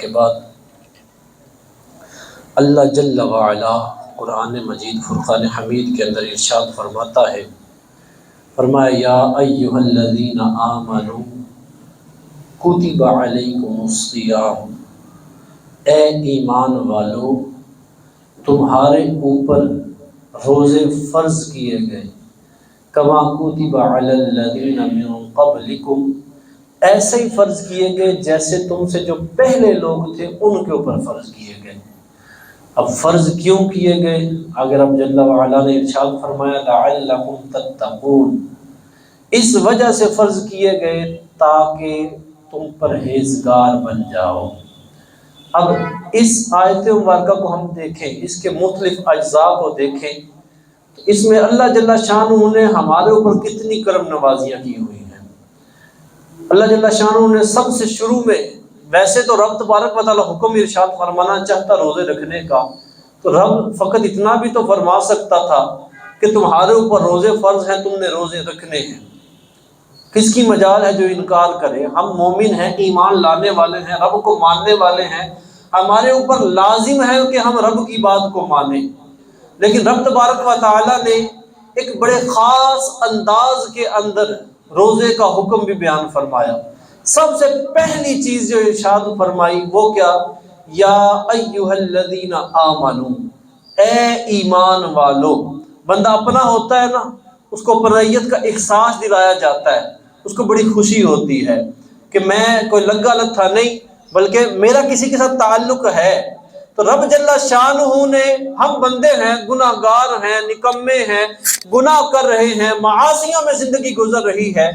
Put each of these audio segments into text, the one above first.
کے بعد اللہ جل وعلا قرآن مجید فرقان حمید کے اندر ارشاد فرماتا ہے، فرمایا یا ایھا الذین آمنوا کتب علیکم الصیام، اے ایمان والو تمہارے اوپر روزے فرض کیے گئے، کما کتب علی الذین من قبلکم، ایسے ہی فرض کیے گئے جیسے تم سے جو پہلے لوگ تھے ان کے اوپر فرض کیے گئے۔ اب فرض کیوں کیے گئے؟ اگر اب جل وعلا نے ارشاد فرمایا لعلکم تتقون، اس وجہ سے فرض کیے گئے تاکہ تم پرہیزگار بن جاؤ۔ اب اس آیت مبارکہ کو ہم دیکھیں، اس کے مختلف اجزاء کو دیکھیں تو اس میں اللہ جل شانہ نے ہمارے اوپر کتنی کرم نوازیاں کی ہوئی ہیں۔ اللہ جل شانہ نے سب سے شروع میں، ویسے تو رب تبارک و تعالیٰ حکم ارشاد فرمانا چاہتا روزے رکھنے کا، تو رب فقط اتنا بھی تو فرما سکتا تھا کہ تمہارے اوپر روزے فرض ہیں، تم نے روزے رکھنے ہیں۔ کس کی مجال ہے جو انکار کرے؟ ہم مومن ہیں، ایمان لانے والے ہیں، رب کو ماننے والے ہیں، ہمارے اوپر لازم ہے کہ ہم رب کی بات کو مانیں۔ لیکن رب تبارک و تعالیٰ نے ایک بڑے خاص انداز کے اندر روزے کا حکم بھی بیان فرمایا۔ سب سے پہلی چیز جو ارشاد فرمائی وہ کیا؟ یا ایھا الذین آمنوا، اے ایمان والو۔ بندہ اپنا ہوتا ہے نا، اس کو اپنائیت کا احساس دلایا جاتا ہے، اس کو بڑی خوشی ہوتی ہے کہ میں کوئی لگا لتھا نہیں بلکہ میرا کسی کے ساتھ تعلق ہے۔ تو رب جل شانہ نے، ہم بندے ہیں، گناہ گار ہیں، نکمے ہیں، گناہ کر رہے ہیں، معاصیوں میں زندگی گزر رہی ہے،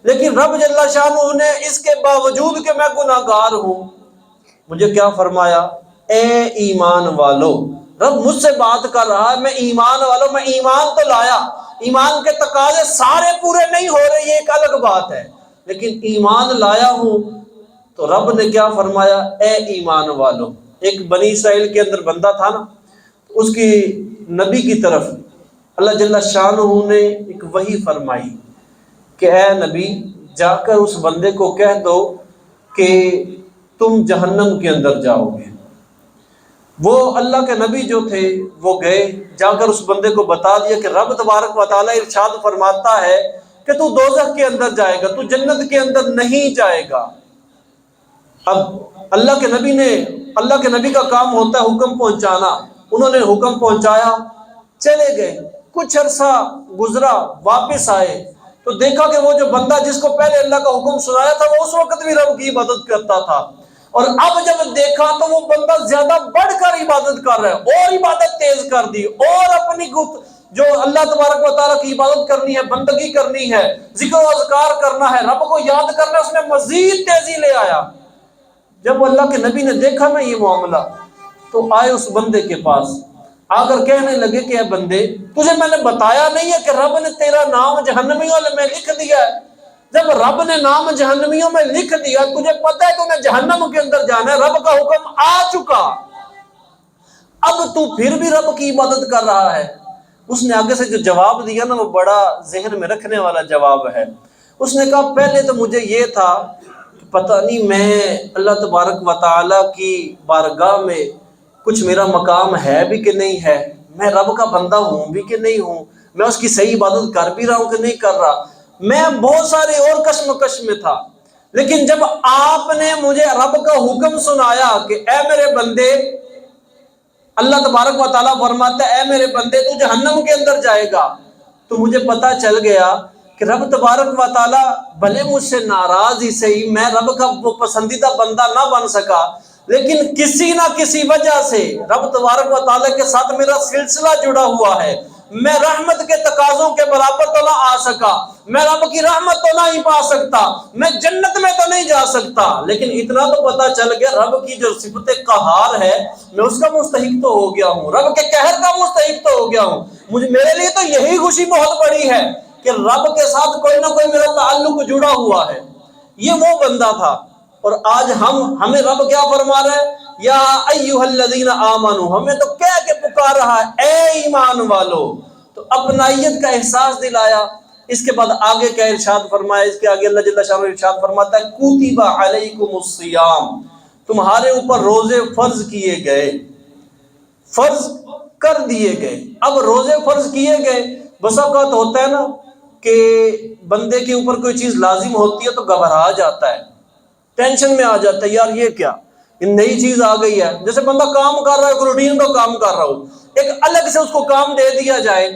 لیکن رب جل شانہ نے اس کے باوجود کہ میں گناہ گار ہوں، مجھے کیا فرمایا؟ اے ایمان والو۔ رب مجھ سے بات کر رہا ہے، میں ایمان والو، میں ایمان تو لایا، ایمان کے تقاضے سارے پورے نہیں ہو رہے، یہ ایک الگ بات ہے، لیکن ایمان لایا ہوں۔ تو رب نے کیا فرمایا؟ اے ایمان والو۔ ایک بنی اسرائیل کے اندر بندہ تھا نا، اس کی نبی کی طرف اللہ جل شانہ نے ایک وحی فرمائی کہ اے نبی جا کر اس بندے کو کہہ دو کہ تم جہنم کے اندر جاؤ گے۔ وہ اللہ کے نبی جو تھے وہ گئے، جا کر اس بندے کو بتا دیا کہ رب تبارک و تعالیٰ ارشاد فرماتا ہے کہ تو دوزخ کے اندر جائے گا، تو جنت کے اندر نہیں جائے گا۔ اب اللہ کے نبی کا کام ہوتا ہے حکم پہنچانا، انہوں نے حکم پہنچایا، چلے گئے، کچھ عرصہ گزرا، واپس آئے تو دیکھا کہ وہ جو بندہ جس کو پہلے اللہ کا حکم سنایا تھا وہ اس وقت بھی رب کی عبادت کرتا تھا، اور اب جب دیکھا تو وہ بندہ زیادہ بڑھ کر عبادت کر رہا ہے، اور عبادت تیز کر دی، اور اپنی جو اللہ تبارک و تعالیٰ کی عبادت کرنی ہے، بندگی کرنی ہے، ذکر و اذکار کرنا ہے، رب کو یاد کرنا ہے، اس میں مزید تیزی لے آیا۔ جب اللہ کے نبی نے دیکھا نا یہ معاملہ تو آئے اس بندے کے پاس، آ کر کہنے لگے کہ اے بندے، تجھے میں نے بتایا نہیں ہے کہ رب نے تیرا نام جہنمیوں میں لکھ دیا ہے؟ جب رب نے نام جہنمیوں میں لکھ دیا، تجھے پتہ ہے تمہیں جہنم کے اندر جانا ہے، رب کا حکم آ چکا، اب تو پھر بھی رب کی عبادت کر رہا ہے۔ اس نے آگے سے جو جواب دیا نا وہ بڑا ذہن میں رکھنے والا جواب ہے۔ اس نے کہا پہلے تو مجھے یہ تھا پتہ نہیں میں اللہ تبارک و تعالیٰ کی بارگاہ میں کچھ میرا مقام ہے بھی کہ نہیں ہے، میں رب کا بندہ ہوں بھی کہ نہیں ہوں، میں اس کی صحیح عبادت کر بھی رہا ہوں کہ نہیں کر رہا، میں بہت سارے اور کشمکش میں تھا، لیکن جب آپ نے مجھے رب کا حکم سنایا کہ اے میرے بندے، اللہ تبارک و تعالیٰ فرماتا ہے اے میرے بندے تو جہنم کے اندر جائے گا، تو مجھے پتہ چل گیا کہ رب تبارک و تعالیٰ بھلے مجھ سے ناراض ہی صحیح، میں رب کا وہ پسندیدہ بندہ نہ بن سکا، لیکن کسی نہ کسی وجہ سے رب تبارک و تعالیٰ کے ساتھ میرا سلسلہ جڑا ہوا ہے، میں رحمت کے تقاضوں کے برابر تو نہ آ سکا، میں رب کی رحمت تو نہ ہی پا سکتا، میں جنت میں تو نہیں جا سکتا، لیکن اتنا تو پتہ چل گیا رب کی جو صفت قہار ہے میں اس کا مستحق تو ہو گیا ہوں، رب کے قہر کا مستحق تو ہو گیا ہوں۔ میرے لیے تو یہی خوشی بہت بڑی ہے کہ رب کے ساتھ کوئی نہ کوئی میرا تعلق جڑا ہوا ہے۔ یہ وہ بندہ تھا، اور آج ہمیں رب کیا فرما رہا ہے؟ یا ایھا الذین آمنوا، ہمیں تو کہہ کے پکار رہا ہے اے ایمان والو، تو اپنائیت کا احساس دلایا۔ اس کے بعد آگے کیا ارشاد فرمایا؟ اس کے آگے اللہ جل شانہ ارشاد فرماتا ہے کتب علیکم الصیام، تمہارے اوپر روزے فرض کیے گئے، فرض کر دیے گئے۔ اب روزے فرض کیے گئے، بس اوقات ہوتا ہے نا کہ بندے کے اوپر کوئی چیز لازم ہوتی ہے تو گھبرا جاتا ہے، ٹینشن میں آ جاتا ہے، یار یہ کیا، یہ نئی چیز آ گئی ہے۔ جیسے بندہ کام کر رہا ہے، روٹین کا کام کر رہا ہو، ایک الگ سے اس کو کام دے دیا جائے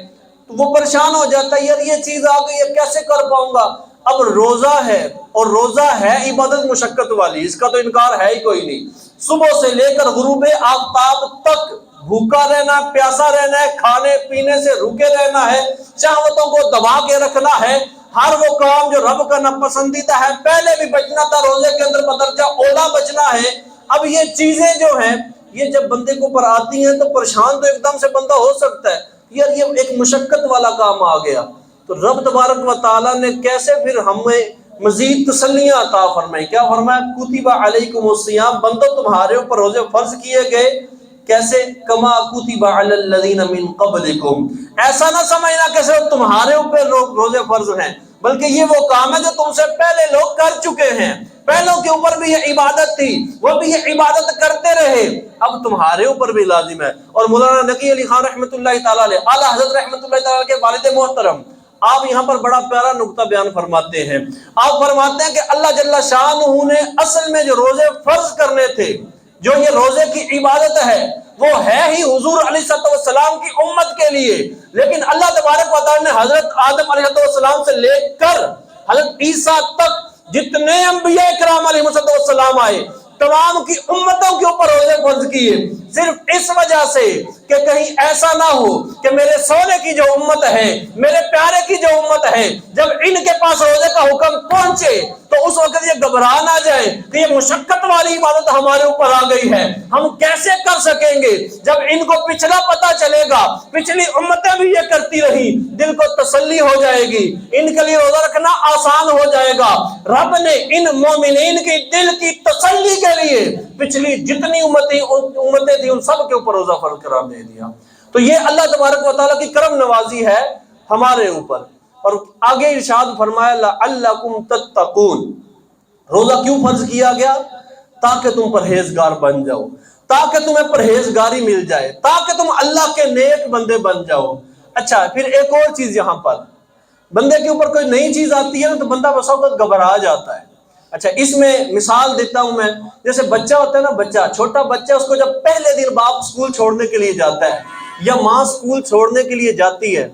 تو وہ پریشان ہو جاتا ہے، یار یہ چیز آ گئی ہے کیسے کر پاؤں گا۔ اب روزہ ہے، اور روزہ ہے عبادت مشقت والی، اس کا تو انکار ہے ہی کوئی نہیں۔ صبح سے لے کر غروب آفتاب تک بھوکا رہنا، پیاسا رہنا ہے، کھانے پینے سے رکے رہنا ہے، شہوتوں کو دبا کے رکھنا ہے، ہر وہ کام جو رب کا ناپسندیدہ ہے پہلے بھی بچنا تھا، روزے کے اندر بدرجہ اولا بچنا ہے۔ اب یہ چیزیں جو ہیں یہ جب بندے کو پر آتی ہیں تو پریشان تو ایک دم سے بندہ ہو سکتا ہے، یار یہ ایک مشقت والا کام آ گیا۔ تو رب تبارک و تعالیٰ نے کیسے پھر ہمیں مزید تسلیاں عطا فرمائی، کیا فرمایا؟ کتب علیکم الصیام، بندو تمہارے اوپر روزے فرض کیے گئے، کیسے؟ کما کتب علی الذین من قبلکم، ایسا نہ سمجھنا کہ صرف تمہارے اوپر روزے فرض ہیں، بلکہ یہ وہ کام ہے جو تم سے پہلے لوگ کر چکے ہیں، پہلوں کے اوپر بھی یہ عبادت تھی، وہ بھی یہ عبادت کرتے رہے، اب تمہارے اوپر بھی لازم ہے۔ اور مولانا نقی علی خان رحمۃ اللہ تعالیٰ علیہ، اعلیٰ حضرت رحمۃ اللہ تعالیٰ کے والد محترم، آپ یہاں پر بڑا پیارا نقطہ بیان فرماتے ہیں۔ آپ فرماتے ہیں کہ اللہ جل شانہ نے اصل میں جو روزے فرض کرنے تھے، جو یہ روزے کی عبادت ہے، وہ ہے ہی حضور علیہ السلام کی امت کے لیے، لیکن اللہ تبارک و تعالیٰ نے حضرت آدم علیہ السلام سے لے کر حضرت عیسیٰ تک جتنے انبیاء کرام علیہ السلام آئے، تمام کی امتوں کے اوپر روزے فرض کیے، صرف اس وجہ سے کہ کہیں ایسا نہ ہو کہ میرے سونے کی جو امت ہے، میرے پیارے کی جو امت ہے، جب ان کے پاس روزے کا حکم پہنچے تو اس وقت یہ گھبرا نہ جائے کہ یہ مشقت والی عبادت ہمارے اوپر آ گئی ہے، ہم کیسے کر سکیں گے۔ جب ان کو پچھلا پتا چلے گا، پچھلی امتیں بھی یہ کرتی رہی، دل کو تسلی ہو جائے گی، ان کے لیے روزہ رکھنا آسان ہو جائے گا۔ رب نے ان مومنین کی دل کی تسلی کے لیے پچھلی جتنی امتیں تھیں ان سب کے اوپر روزہ فرض قرار دے دیا۔ تو یہ اللہ تبارک و تعالیٰ کی کرم نوازی ہے ہمارے اوپر۔ اور آگے ارشاد فرمایا لعلکم تتقون، روزہ کیوں فرض کیا گیا؟ تاکہ تم پرہیزگار بن جاؤ، تاکہ تمہیں پرہیزگاری مل جائے، تاکہ تم اللہ کے نیک بندے بن جاؤ۔ اچھا، پھر ایک اور چیز یہاں پر، بندے کے اوپر کوئی نئی چیز آتی ہے تو بندہ بس وقت گھبرا جاتا ہے۔ اچھا، اس میں مثال دیتا ہوں میں، جیسے بچہ ہوتا ہے نا، بچہ، چھوٹا بچہ، اس کو جب پہلے دن باپ اسکول چھوڑنے کے لیے جاتا ہے یا ماں اسکول چھوڑنے کے لیے جاتی ہے،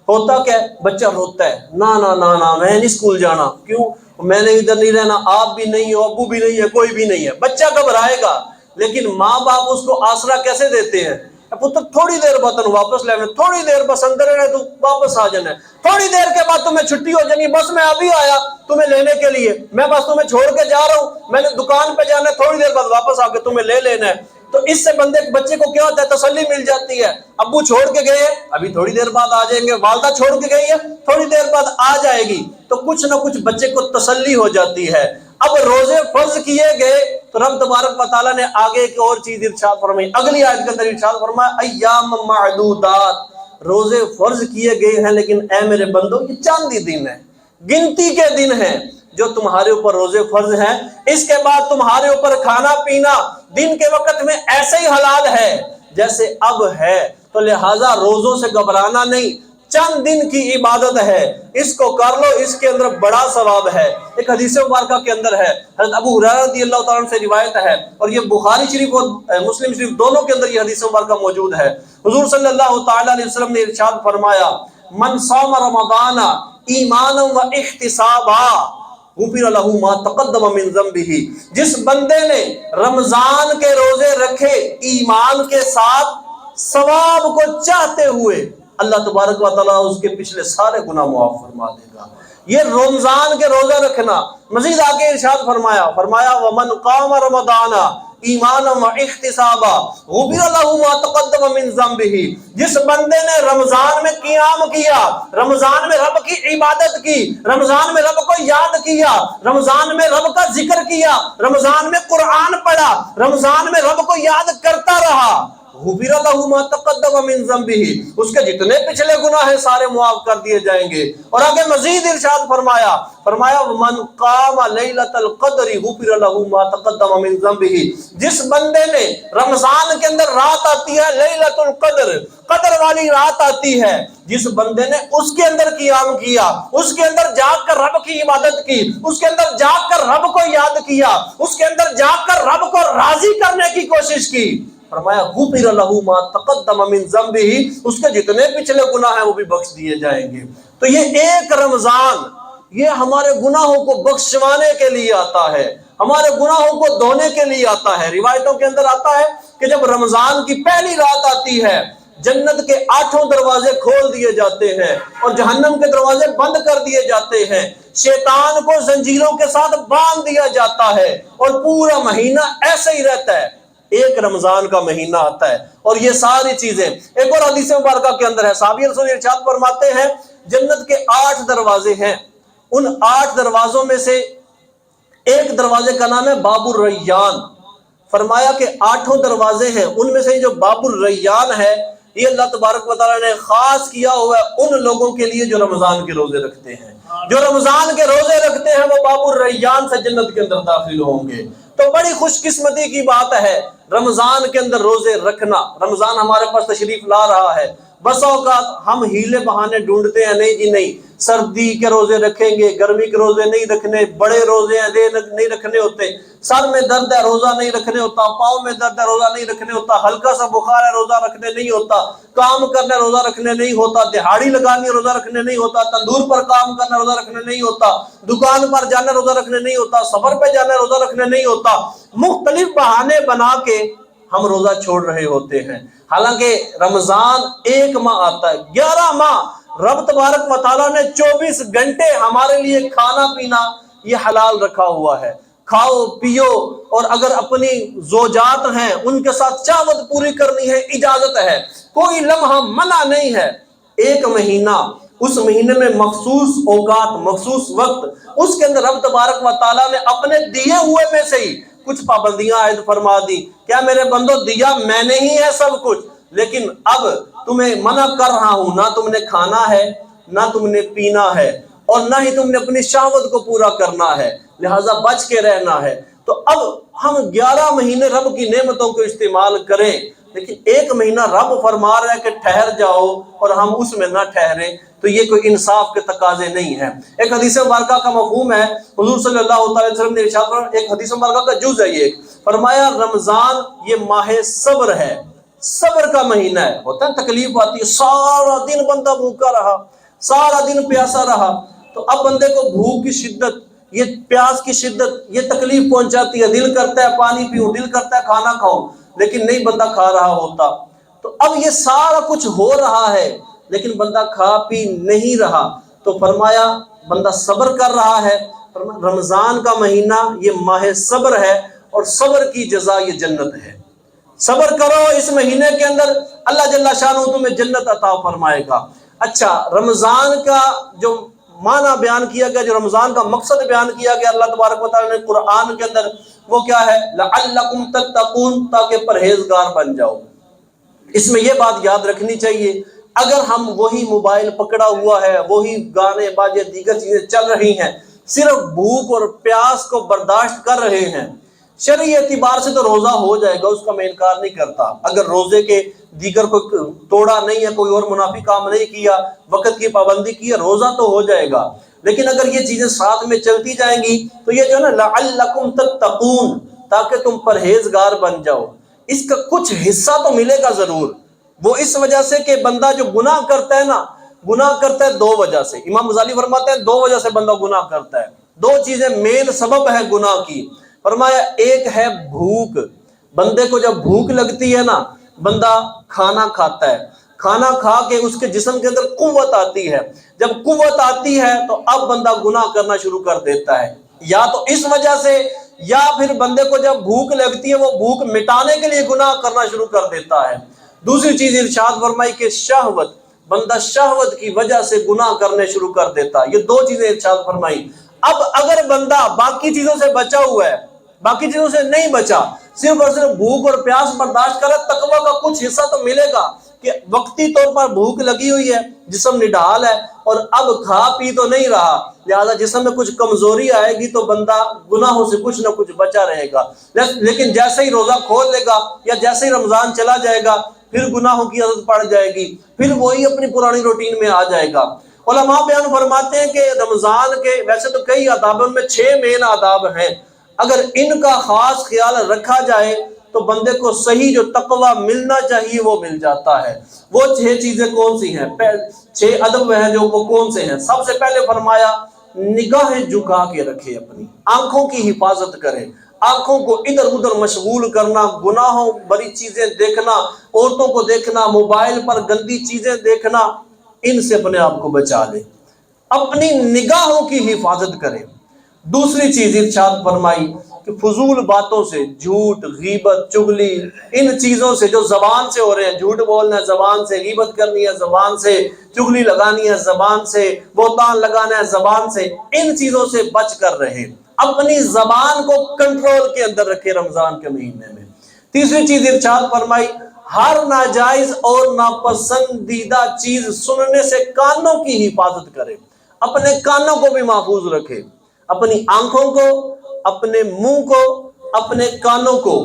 ہوتا کیا ہے؟ بچہ روتا ہے، نا نا نا نا میں نہیں اسکول جانا، کیوں؟ میں نے ادھر نہیں رہنا، آپ بھی نہیں ہو، ابو بھی نہیں ہے، کوئی بھی نہیں ہے، بچہ گھبرائے گا۔ لیکن ماں باپ اس کو آسرا کیسے دیتے ہیں؟ پتر تھوڑی دیر بعد تم واپس لینا، تھوڑی دیر بس اندر رہنا، تو واپس آ جانا ہے، تھوڑی دیر کے بعد تمہیں چھٹی ہو جانی، بس میں ابھی آیا تمہیں لینے کے لیے، میں بس تمہیں چھوڑ کے جا رہا ہوں، میں نے دکان پہ جانا ہے، تھوڑی دیر بعد واپس آ کے تمہیں لے لینا ہے۔ تو اس سے بچے کو کیا ہوتا ہے؟ تسلی مل جاتی ہے، ابو چھوڑ کے گئے ہیں، ابھی تھوڑی دیر بعد آ جائیں گے، والدہ چھوڑ کے گئی ہے، تھوڑی دیر بعد آ جائے گی، تو کچھ نہ کچھ بچے کو تسلی ہو جاتی ہے۔ اب روزے فرض کیے گئے تو رب تبارک و تعالیٰ نے آگے ایک اور چیز ارشاد فرمائی، اگلی آیت کے اندر ارشاد فرمایا ایام معدودات، روزے فرض کیے گئے ہیں لیکن اے میرے بندو یہ چاندی دن ہے، گنتی کے دن ہیں جو تمہارے اوپر روزے فرض ہیں، اس کے بعد تمہارے اوپر کھانا پینا دن کے وقت میں ایسے ہی حلال ہے جیسے اب ہے، تو لہٰذا روزوں سے گھبرانا نہیں، چند دن کی عبادت ہے، اس کو کر لو، اس کے اندر بڑا ثواب ہے۔ ایک حدیث مبارکہ کے اندر ہے، حضرت ابو ہریرہ رضی اللہ تعالیٰ عنہ سے روایت ہے، اور یہ بخاری شریف اور مسلم شریف دونوں کے اندر یہ حدیث مبارکہ موجود ہے۔ حضور صلی اللہ تعالیٰ علیہ وسلم نے ارشاد فرمایا من صام رمضان ایمانا و احتسابا غفر له ما تقدم من ذنبه، جس بندے نے رمضان کے روزے رکھے ایمان کے ساتھ ثواب کو چاہتے ہوئے، اللہ تبارک و تعالیٰ اس کے پچھلے سارے گناہ معاف فرما دے گا۔ یہ رمضان کے روزہ رکھنا، مزید آگے ارشاد فرمایا ومن قام رمضان ایمانا و احتسابا غفر له ما تقدم من ذنبه، جس بندے نے رمضان میں قیام کیا، رمضان میں رب کی عبادت کی، رمضان میں رب کو یاد کیا، رمضان میں رب کا ذکر کیا، رمضان میں قرآن پڑھا، رمضان میں رب کو یاد کرتا رہا، غفر لہ ما تقدم من ذنبہ، اس کے جتنے پچھلے گناہ ہیں سارے معاف کر دیے جائیں گے۔ اور آگے مزید ارشاد فرمایا من قام لیلۃ القدر غفر لہ ما تقدم من ذنبہ، جس بندے نے رمضان کے اندر رات آتی ہے لیلۃ القدر، قدر والی رات آتی ہے، جس بندے نے اس کے اندر قیام کیا، اس کے اندر جاگ کر رب کی عبادت کی، اس کے اندر جاگ کر رب کو یاد کیا، اس کے اندر جاگ کر رب کو راضی کرنے کی کوشش کی، فرمایا غفر لہ ما تقدم من ذنبہ، اس کے جتنے پچھلے گناہ ہیں وہ بھی بخش دیے جائیں گے۔ تو یہ ایک رمضان یہ ہمارے گناہوں کو بخشوانے کے لیے آتا ہے، ہمارے گناہوں کو دھونے کے لیے آتا ہے۔ روایتوں کے اندر آتا ہے کہ جب رمضان کی پہلی رات آتی ہے جنت کے 8 دروازے کھول دیے جاتے ہیں اور جہنم کے دروازے بند کر دیے جاتے ہیں، شیطان کو زنجیروں کے ساتھ باندھ دیا جاتا ہے اور پورا مہینہ ایسے ہی رہتا ہے۔ ایک رمضان کا مہینہ آتا ہے اور یہ ساری چیزیں ایک اور حدیث مبارکہ کے اندر ہے، صحابی رسول ارشاد فرماتے ہیں جنت کے 8 دروازے ہیں، ان 8 دروازوں میں سے ایک دروازے کا نام ہے باب الریان۔ فرمایا کہ 8 دروازے ہیں، ان میں سے جو باب الریان ہے یہ اللہ تبارک و تعالیٰ نے خاص کیا ہوا ہے ان لوگوں کے لیے جو رمضان کے روزے رکھتے ہیں، جو رمضان کے روزے رکھتے ہیں وہ باب الریان سے جنت کے اندر داخل ہوں گے۔ تو بڑی خوش قسمتی کی بات ہے رمضان کے اندر روزے رکھنا۔ رمضان ہمارے پاس تشریف لا رہا ہے، بس اوقات ہم ہیلے بہانے ڈھونڈتے ہیں، نہیں جی نہیں سردی کے روزے رکھیں گے، گرمی کے روزے نہیں رکھنے، بڑے روزے نہیں رکھنے ہوتے، سر میں درد ہے روزہ نہیں رکھنے ہوتا، پاؤں میں درد ہے روزہ نہیں رکھنے ہوتا، ہلکا سا بخار ہے روزہ رکھنے نہیں ہوتا، کام کرنا روزہ رکھنے نہیں ہوتا، دہاڑی لگانی روزہ رکھنے نہیں ہوتا، تندور پر کام کرنا روزہ رکھنے نہیں ہوتا، دکان پر جانا روزہ رکھنے نہیں ہوتا، سفر پہ جانا روزہ رکھنے نہیں ہوتا۔ مختلف بہانے بنا کے ہم روزہ چھوڑ رہے ہوتے ہیں، حالانکہ رمضان ایک ماہ آتا ہے، 11 ماہ رب تبارک و تعالیٰ نے 24 گھنٹے ہمارے لیے کھانا پینا یہ حلال رکھا ہوا ہے، کھاؤ پیو، اور اگر اپنی زوجات ہیں ان کے ساتھ چاہت پوری کرنی ہے اجازت ہے، کوئی لمحہ منع نہیں ہے۔ ایک مہینہ، اس مہینے میں مخصوص اوقات، مخصوص وقت، اس کے اندر رب تبارک و تعالیٰ نے اپنے دیے ہوئے میں سے ہی کچھ پابندیاں عائد فرما دی، کیا میرے بندو دیا میں نے ہی ہے سب کچھ، لیکن اب تمہیں منع کر رہا ہوں، نہ تم نے کھانا ہے، نہ تم نے پینا ہے، اور نہ ہی تم نے اپنی شہوت کو پورا کرنا ہے، لہٰذا بچ کے رہنا ہے۔ تو اب ہم 11 مہینے رب کی نعمتوں کو استعمال کریں، لیکن ایک مہینہ رب فرما رہا ہے کہ ٹھہر جاؤ اور ہم اس میں نہ ٹھہریں، تو یہ کوئی انصاف کے تقاضے نہیں ہیں۔ ایک حدیث مبارکہ کا مفہوم ہے، حضور صلی اللہ علیہ وسلم نے ارشاد فرمایا، ایک حدیث مبارکہ کا جز ہے یہ، فرمایا رمضان یہ ماہ صبر ہے، صبر کا مہینہ ہے۔ ہوتا ہے تکلیف آتی ہے، سارا دن بندہ بھوکا رہا، سارا دن پیاسا رہا، تو اب بندے کو بھوک کی شدت، یہ پیاس کی شدت، یہ تکلیف پہنچاتی ہے، دل کرتا ہے پانی پیوں، دل کرتا ہے کھانا کھاؤں، لیکن نہیں بندہ کھا رہا ہوتا۔ تو اب یہ سارا کچھ ہو رہا ہے لیکن بندہ کھا پی نہیں رہا، تو فرمایا بندہ صبر کر رہا ہے۔ رمضان کا مہینہ یہ ماہ صبر ہے، اور صبر کی جزا یہ جنت ہے۔ صبر کرو اس مہینے کے اندر، اللہ جل شانہ تمہیں جنت عطا فرمائے گا۔ اچھا، رمضان کا جو معنی بیان کیا گیا، جو رمضان کا مقصد بیان کیا گیا اللہ تبارک و تعالیٰ نے قرآن کے اندر، وہ کیا ہے؟ لعلکم تتقون، تاکہ پرہیزگار بن جاؤ۔ اس میں یہ بات یاد رکھنی چاہیے، اگر ہم وہی موبائل پکڑا ہوا ہے، وہی گانے باجے دیگر چیزیں چل رہی ہیں، صرف بھوک اور پیاس کو برداشت کر رہے ہیں، شرعی اعتبار سے تو روزہ ہو جائے گا، اس کا میں انکار نہیں کرتا۔ اگر روزے کے دیگر کوئی توڑا نہیں ہے، کوئی اور منافی کام نہیں کیا، وقت کی پابندی کی ہے، روزہ تو ہو جائے گا۔ لیکن اگر یہ چیزیں ساتھ میں چلتی جائیں گی تو یہ جو ہے نا لعلکم تتقون، تاکہ تم پرہیزگار بن جاؤ، اس کا کچھ حصہ تو ملے گا ضرور۔ وہ اس وجہ سے کہ بندہ جو گناہ کرتا ہے نا، گناہ کرتا ہے 2 وجہ سے۔ امام غزالی فرماتے ہیں 2 وجہ سے بندہ گناہ کرتا ہے، 2 چیزیں مین سبب ہے گناہ کی۔ فرمایا ایک ہے بھوک، بندے کو جب بھوک لگتی ہے نا، بندہ کھانا کھاتا ہے، کھانا کھا کے اس کے جسم کے اندر قوت آتی ہے، جب قوت آتی ہے تو اب بندہ گناہ کرنا شروع کر دیتا ہے، یا تو اس وجہ سے، یا پھر بندے کو جب بھوک لگتی ہے وہ بھوک مٹانے کے لیے گناہ کرنا شروع کر دیتا ہے۔ دوسری چیز ارشاد فرمائی کہ شہوت، بندہ شہوت کی وجہ سے گناہ کرنے شروع کر دیتا ہے۔ یہ 2 چیزیں ارشاد فرمائی۔ اب اگر بندہ باقی چیزوں سے بچا ہوا ہے، باقی چیزوں سے نہیں بچا، صرف اور صرف بھوک اور پیاس برداشت کرے، تقویٰ کا کچھ حصہ تو ملے گا کہ وقتی طور پر بھوک لگی ہوئی ہے، جسم نڈال ہے اور اب کھا پی تو نہیں رہا، لہذا جسم میں کچھ کمزوری آئے گی تو بندہ گناہوں سے کچھ نہ کچھ بچا رہے گا، لیکن جیسے ہی روزہ کھول لے گا یا جیسے ہی رمضان چلا جائے گا پھر گناہوں کی عادت پڑ جائے گی، پھر وہی اپنی پرانی روٹین میں آ جائے گا۔ علماء بیان فرماتے ہیں کہ رمضان کے ویسے تو کئی آداب ہیں، ان میں 6 مین آداب ہیں، اگر ان کا خاص خیال رکھا جائے تو بندے کو صحیح جو تقویٰ ملنا چاہیے وہ مل جاتا ہے۔ وہ 6 چیزیں کون سی ہیں؟ 6 ادب ہیں جو وہ کون سے ہیں؟ سب سے پہلے فرمایا نگاہیں جھکا کے رکھے، اپنی آنکھوں کی حفاظت کرے، آنکھوں کو ادھر ادھر مشغول کرنا، گناہوں بری چیزیں دیکھنا، عورتوں کو دیکھنا، موبائل پر گندی چیزیں دیکھنا، ان سے اپنے آپ کو بچا لے، اپنی نگاہوں کی حفاظت کرے۔ دوسری چیز ارشاد فرمائی کہ فضول باتوں سے، جھوٹ، غیبت، چغلی، ان چیزوں سے جو زبان سے ہو رہے ہیں، جھوٹ بولنا ہے زبان سے، غیبت کرنی ہے زبان سے، چغلی لگانی ہے زبان سے، بہتان لگانا ہے زبان سے، ان چیزوں سے بچ کر رہے، اپنی زبان کو کنٹرول کے اندر رکھے رمضان کے مہینے میں۔ تیسری چیز ارشاد فرمائی ہر ناجائز اور ناپسندیدہ چیز سننے سے کانوں کی حفاظت کرے، اپنے کانوں کو بھی محفوظ رکھے، اپنی آنکھوں کو، اپنے منہ کو، اپنے کانوں کو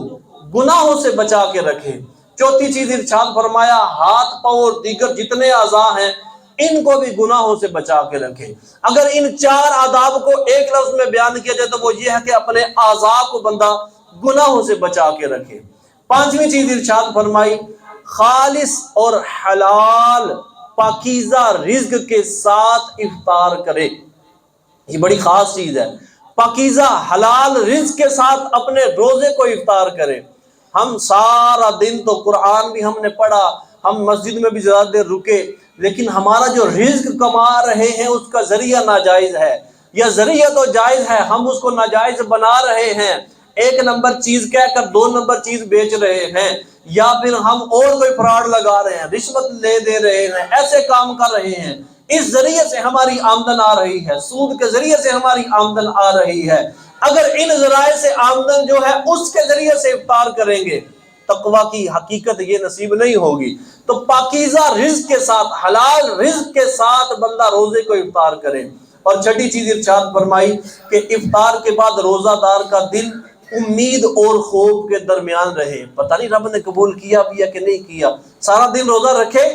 گناہوں سے بچا کے رکھے۔ چوتھی چیز ارشاد فرمایا ہاتھ، پاؤں اور دیگر جتنے اعضاء ہیں ان کو بھی گناہوں سے بچا کے رکھے۔ اگر ان 4 آداب کو ایک لفظ میں بیان کیا جائے تو وہ یہ ہے کہ اپنے اعضاء کو بندہ گناہوں سے بچا کے رکھے۔ پانچویں چیز ارشاد فرمائی خالص اور حلال پاکیزہ رزق کے ساتھ افطار کرے، یہ بڑی خاص چیز ہے، پاکیزہ حلال رزق کے ساتھ اپنے روزے کو افطار کرے۔ ہم سارا دن تو قرآن بھی ہم نے پڑھا، ہم مسجد میں بھی زیادہ دیر رکے، لیکن ہمارا جو رزق کما رہے ہیں اس کا ذریعہ ناجائز ہے، یا ذریعہ تو جائز ہے ہم اس کو ناجائز بنا رہے ہیں، 1 نمبر چیز کہہ کر 2 نمبر چیز بیچ رہے ہیں، یا پھر ہم اور کوئی فراڈ لگا رہے ہیں، رشوت لے دے رہے ہیں، ایسے کام کر رہے ہیں، اس ذریعے سے ہماری آمدن آ رہی ہے، سود کے ذریعے سے ہماری آمدن آ رہی ہے۔ اگر ان ذرائع سے آمدن جو ہے اس کے ذریعے سے افطار کریں گے، تقویٰ کی حقیقت یہ نصیب نہیں ہوگی۔ تو پاکیزہ رزق کے ساتھ، حلال رزق کے ساتھ بندہ روزے کو افطار کرے۔ اور چھٹی چیز ارشاد فرمائی کہ افطار کے بعد روزہ دار کا دل امید اور خوف کے درمیان رہے، پتہ نہیں رب نے قبول کیا بھی ہے کہ نہیں کیا، سارا دن روزہ رکھے،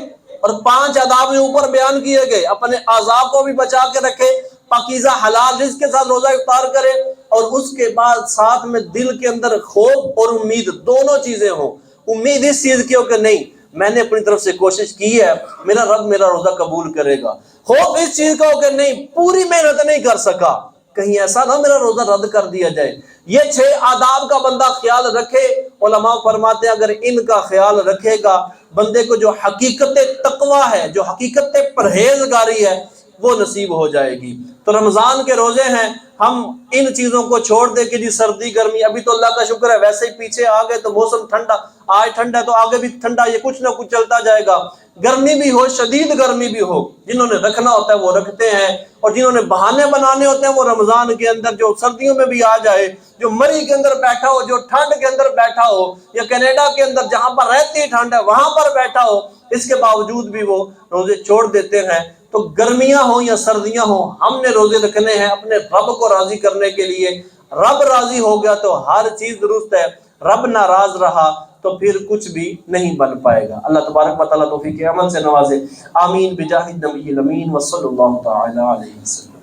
اور 5 آداب میں اوپر بیان کیے گئے، اپنے اعضاء کو بھی بچا کے رکھے، پاکیزہ حلال رزق کے ساتھ روزہ افطار کرے، اور اس کے بعد ساتھ میں دل کے اندر خوف اور امید دونوں چیزیں ہوں۔ امید اس چیز کی ہو کہ نہیں میں نے اپنی طرف سے کوشش کی ہے، میرا رب میرا روزہ قبول کرے گا، خوف اس چیز کا ہو کہ نہیں پوری محنت نہیں کر سکا، کہیں ایسا نہ میرا روزہ رد کر دیا جائے۔ یہ 6 آداب کا بندہ خیال رکھے، علماء فرماتے ہیں اگر ان کا خیال رکھے گا بندے کو جو حقیقت تقویٰ ہے، جو حقیقت پرہیزگاری ہے وہ نصیب ہو جائے گی۔ تو رمضان کے روزے ہیں، ہم ان چیزوں کو چھوڑ دیں کہ جی سردی گرمی، ابھی تو اللہ کا شکر ہے ویسے ہی پیچھے آ گئے تو موسم ٹھنڈا، آج ٹھنڈا ہے تو آگے بھی ٹھنڈا، یہ کچھ نہ کچھ چلتا جائے گا، گرمی بھی ہو شدید گرمی بھی ہو، جنہوں نے رکھنا ہوتا ہے وہ رکھتے ہیں، اور جنہوں نے بہانے بنانے ہوتے ہیں وہ رمضان کے اندر جو سردیوں میں بھی آ جائے، جو مری کے اندر بیٹھا ہو، جو ٹھنڈ کے اندر بیٹھا ہو، یا کینیڈا کے اندر جہاں پر رہتی ٹھنڈ ہے وہاں پر بیٹھا ہو، اس کے باوجود بھی وہ روزے چھوڑ دیتے ہیں۔ تو گرمیاں ہوں یا سردیاں ہوں ہم نے روزے رکھنے ہیں اپنے رب کو راضی کرنے کے لیے، رب راضی ہو گیا تو ہر چیز درست ہے، رب ناراض رہا تو پھر کچھ بھی نہیں بن پائے گا۔ اللہ تبارک و تعالیٰ توفیق عمل سے نوازے، آمین بجاہ النبی الامین وصلی اللہ تعالی علیہ وسلم۔